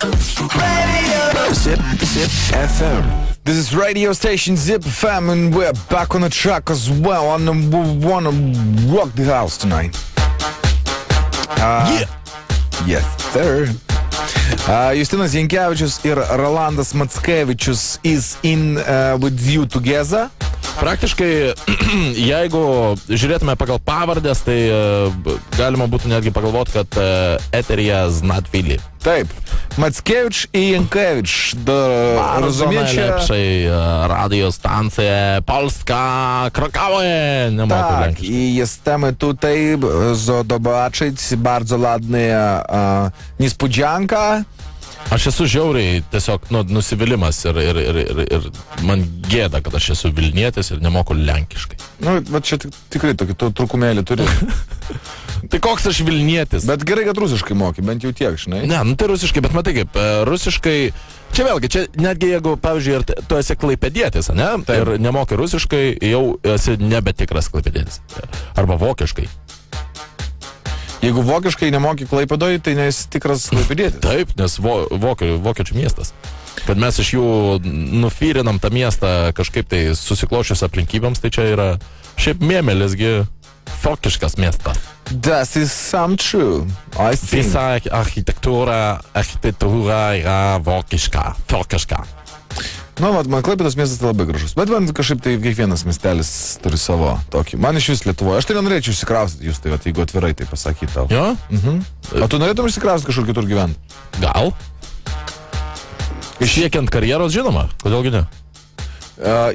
Zip FM. This is radio station Zip FM, and we're back on the track as well. And we wanna rock the house tonight. Yeah. Yes, sir. Justinas Jankevičius ir Rolandas Mackevičius is in with you together. Praktiškai, jeigu žiūrėtume pagal pavardės, tai galima būtų netgi pagalvoti, kad eterija Znatvilį. Taip, Mackevič i Jankevič. Bardzo najlepszej radiostancji Polska Krakowie. Nie ma Tak, i jesteśmy tutaj zobaczyć bardzo ładna niespodzianka. Aš esu žiauriai tiesiog nusivylimas ir man gėda, kad aš esu Vilnietis ir nemoku lenkiškai. Nu, va čia tikrai tokį trūkumėlį turi. Tai koks aš Vilnietis? Bet gerai, kad rusiškai moki, bent jau tiek, žinai. Ne, tai rusiškai, bet matai kaip, rusiškai, čia vėlgi, čia netgi jeigu, pavyzdžiui, tu esi klaipėdietis, ne? Taip. Ir nemoki rusiškai, jau esi nebetikras klaipėdietis. Arba vokiškai. Jeigu vokiškai nemoki Klaipėdoj, tai nesi tikras klaipėdietis. Taip, nes vokiečių miestas. Kad mes iš jų nufyrinam tą miestą kažkaip tai susiklošius aplinkybėms, tai čia yra šiaip mėmelisgi vokiškas miestas. Das is some true. I think. Visa architektūra yra vokiška. Nu, vat, man Klaipėdos miestas tai labai gražus. Bet man kažkaip tai kiekvienas miestelis turi savo tokį. Man iš vis Lietuvoje. Aš tai nenorėčiau išsikraustyti jūs, tai vat, jeigu atvirai tai pasakyti tau. Jo? O tu norėtum išsikraustyti kažkur kitur gyventi? Gal? Siekiant karjeros, žinoma. Kodėlgi ne?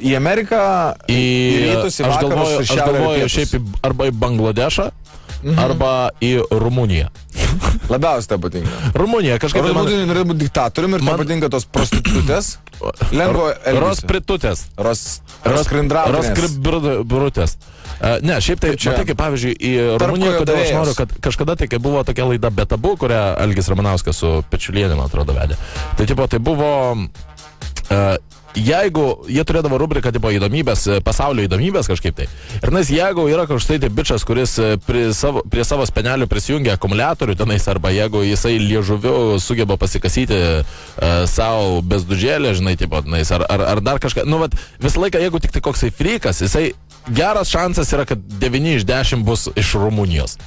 Į Ameriką, į rytus, į vakarus, į šiaurę, į pietus. Šiaip arba į Bangladešą, arba į Rumuniją. Labiausiai tai patinka. Rumunija kažkaip... Rumunija norėtų būti diktatoriumi ir man patinka tos prostitutės. Lengvo elgesio. Rospritutės. Roskrindrautinės. Roskribrutės. Ne, šiaip tai, matai, kaip pavyzdžiui, į Rumuniją, kodėl aš noriu, kad kažkada tai, kai buvo tokia laida Be tabu, kurią Algis Ramanauskas su Pečiulienė, man atrodo, vedė. Tai, tipo, tai buvo... Jeigu jie turėdavo rubriką tipo įdomybės, pasaulio įdomybės kažkaip tai. Ir nes jeigu yra kažtai tai bičas, kuris prie savo spenelių prisijungia akumuliatorių tenais, arba jeigu jisai liežuviu sugeba pasikasyti savo bezdužėlę, žinai, tipo, tenais, ar dar kažką. Nu, vat, visą laiką, jeigu tik tai koksai frikas, jisai geras šansas yra, kad 9 iš 10 bus iš Rumunijos.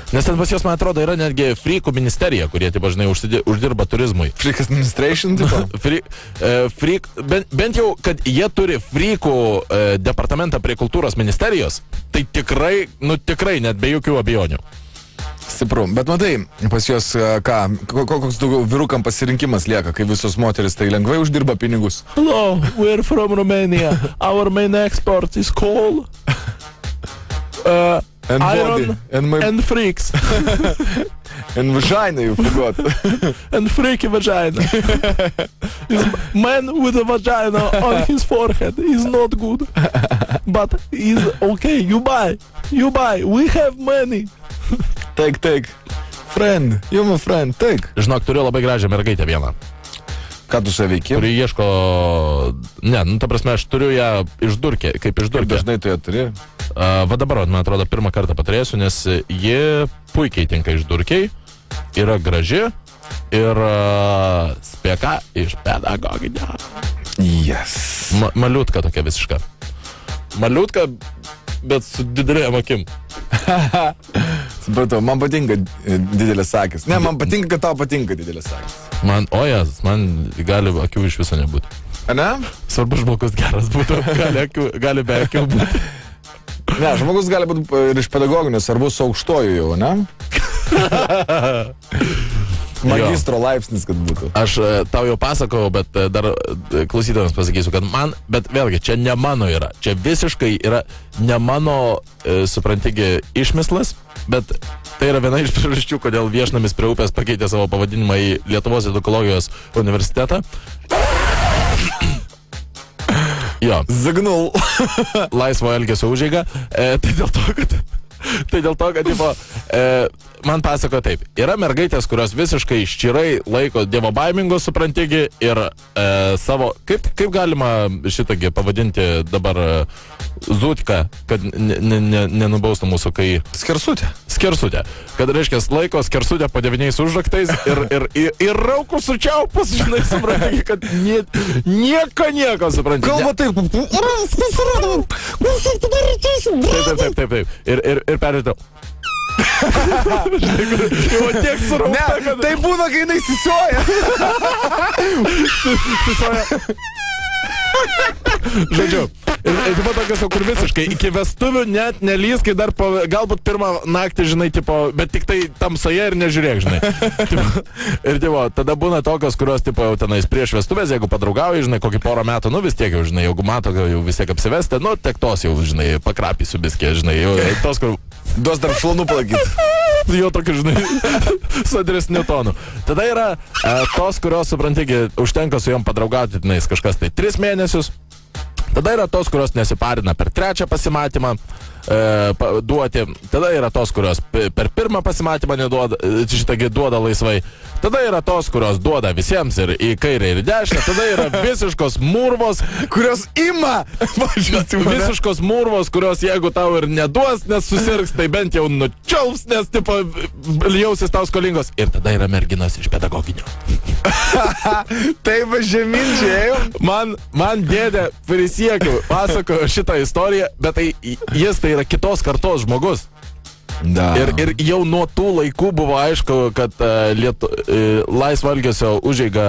Nes ten pas jos, man atrodo, yra netgi frikų ministerija, kurie, tipo, žinai, uždirba turizmui. Freak administration, tipo? Freak, bent jau, kad jie turi frikų departamentą prie kultūros ministerijos, tai tikrai, nu tikrai, net be jokių abejonių. Stipru. Bet matai, pas jos koks daugiau vyrukam pasirinkimas lieka, kai visos moteris tai lengvai uždirba pinigus. Hello, we're from Romania. Our main export is coal. And iron and freaks. And vagina, you forgot. And freaky vagina. Man with a vagina on his forehead is not good. But is okay, you buy. We have money. Take. Friend, you my friend, take. Žinok, turiu labai gražią mergaitę vieną. Ką tu čia veiki? Kuri ieško... Ne, nu, ta prasme, aš turiu ją išdurkė, kaip išdurkė. Dažnai tu ją turi? Va dabar, man atrodo, pirmą kartą paturėsiu, nes ji puikiai tinka išdurkiai, yra graži ir spėka iš pedagoginio. Yes. Maliutka tokia visiška. Maliutka, bet su didelėm akim. Supratau, man patinka didelės akis. Ne, man patinka, kad tau patinka didelės akis. Man gali akių iš viso nebūti. A ne? Svarbus žmogus geras būtų, gali be akių būti. Ne, žmogus gali būti ir iš pedagoginio, svarbus su aukštoju jau, ne? Magistro laipsnis, kad būtų. Aš tau jau pasakojau, bet dar klausytojams pasakysiu, kad bet vėlgi, čia ne mano yra. Čia visiškai yra ne mano, suprantigi, išmislas, bet tai yra viena iš priežasčių, kodėl Viešnamis prie upės pakeitė savo pavadinimą į Lietuvos edukologijos universitetą. Jo. Zagnul. Laisvo elgesio užeiga. Tai dėl to, kad Tai dėl to, kad, tipo, man pasako taip, yra mergaitės, kurios visiškai ščirai laiko dievo baimingo, suprantigi, ir savo, kaip galima šitągi pavadinti dabar zutką, kad nenubaustų mūsų, kai... Skersutė. Kad, reiškia, laiko skersutę po 9 užraktais ir raukų sučiaupus, žinai, suprantigi, kad nieko supranti. Kalba taip. Taip. Ir perėtau. Jau tiek suraukta, kad... Tai būna, kai jinai sisioja. Žodžiu, ir tipo tokios, kur visiškai iki vestuvių net nelys, kai dar galbūt pirmą naktį, žinai, tipo, bet tik tai tamsoje ir nežiūrėk, žinai. Ir tipo, tada būna tokios, kurios, tipo, jau tenais prieš vestuvės, jeigu padraugauji, žinai, kokį porą metų, nu vis tiek jau, žinai, jeigu mato, jau vis tiek apsivesti, nu, tek tos jau, žinai, pakrapysiu biskė, žinai, jau tos, kur... Duos dar šlonų palakyti. Jo tokiu, žinai, sodresniu tonu. Tada yra tos, kurios, suprantigi, užtenka su jom padraugauti, tenais kažkas tai 3 mėnesius. Tada yra tos, kurios nesiparina per 3 pasimatymą duoti. Tada yra tos, kurios per 1 pasimatymą neduoda, šitągi duoda laisvai. Tada yra tos, kurios duoda visiems ir į kairę ir į dešinę. Tada yra visiškos murvos, Kurios ima. visiškos murvos, kurios jeigu tau ir neduos, nes susirgs, tai bent jau nučiaups, nes tipo jausis tau skolingos. Ir tada yra merginos iš pedagoginio. Taip, žemyn čia ėjo. Man dėdė prisiekiau, pasakojo šitą istoriją, bet tai jis tai yra kitos kartos žmogus. Da. Ir jau nuo tų laikų buvo aišku, kad laisvo elgesio užeiga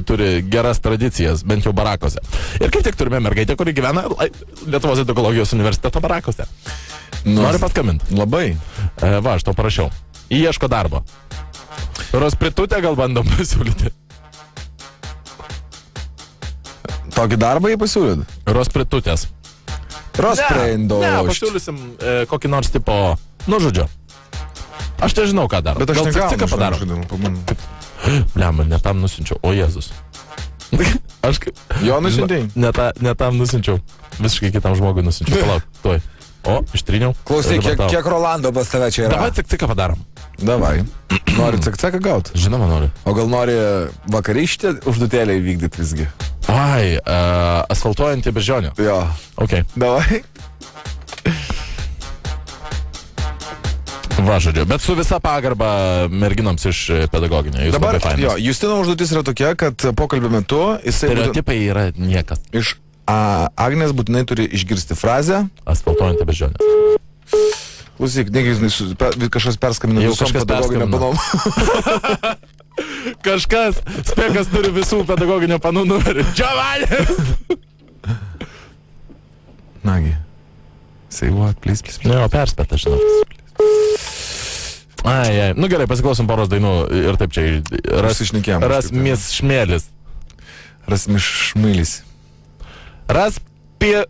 turi geras tradicijas, bent jau barakose. Ir kaip tik turime mergaitę, kuri gyvena Lietuvos edukologijos universiteto barakose. Noriu paskambinti. Labai. Va, aš to parašiau. Ieško darbo. Rospritutę gal bandom pasiūlyti. Tokį darbą jį pasiūlyti? Rospritutės. Rosprendo. Ne, pasiūlysim kokį nors tipo, nu žodžiu. Aš nežinau, ką daro. Bet aš gal negaunu. padarom. Bliam, ne tam nusinčiau. O Jėzus. Aš Jo nusiuntei? Ne tam nusinčiau. Visiškai kitam žmogui nusinčiau. Palauk, tuoj. O, ištryniau. Klausai, kiek Rolando pas tave čia yra? Davai cik padarom. Davai. Nori cik gauti? Žinoma, noriu. O gal nori vakarištę užduotėlę įvykdyti visgi? Ai, asfaltuojantį bežionį. Jo. Ok. Davai. Va, žodžiu, bet su visa pagarba merginoms iš pedagoginio. Jūs Dabar, labai fainas. jo, Justino užduotis yra tokia, kad pokalbio metu jisai Stereotipai yra niekas. iš Agnės būtinai turi išgirsti frazę. Asfaltuojantį bežionį. Klausyk, negi kažkas perskambino Jau visom kažkas pedagoginio perskambino. panom. Kažkas, spekas turi visų pedagoginio panų numerį. Giovanis! Nagi. Say what, please. Ne, o perspėta, žinau. Ai, nu gerai, pasiklausom poros dainų ir taip čia Susišnekėjom. Rasmis Šmėlis. Rasmis Šmailis. Ras pie...